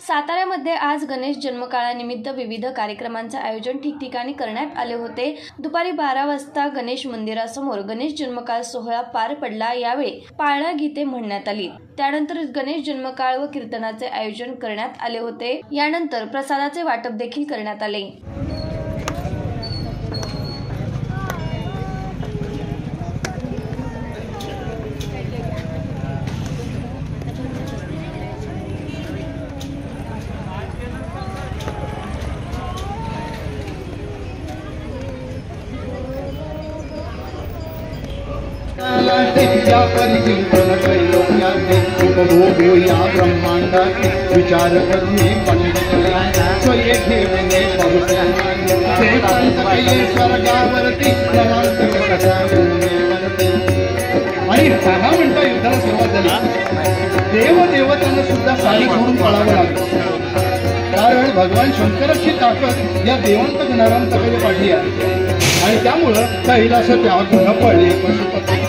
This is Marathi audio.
साताऱ्यामध्ये आज गणेश जन्मकाळानिमित्त विविध कार्यक्रमांचे आयोजन ठिकठिकाणी करण्यात आले होते। दुपारी 12 वाजता गणेश मंदिरासमोर गणेश जन्मकाळ सोहळा पार पडला। यावेळी पाळणा गीते म्हणण्यात आली। त्यानंतर गणेश जन्मकाळ व कीर्तनाचे आयोजन करण्यात आले होते। यानंतर प्रसादाचे वाटप देखील करण्यात आले। या परिचिंतन कैलोक्याचे उपभोगो या ब्रह्मांडाचे विचार करणे पंडित स्वये ठेवणे ते संत कैले स्वर्गावरती प्रवास कसा होणे आणि 6 मिनिटं युद्धाला सुरुवात झाली। देवदेवतांना सुद्धा साडी सोडून पळावं लागलं, कारण भगवान शंकराची ताकद या देवांत गणारांच्याकडे वाढली आहे आणि त्यामुळं कैलास त्याग न पडले पशुपती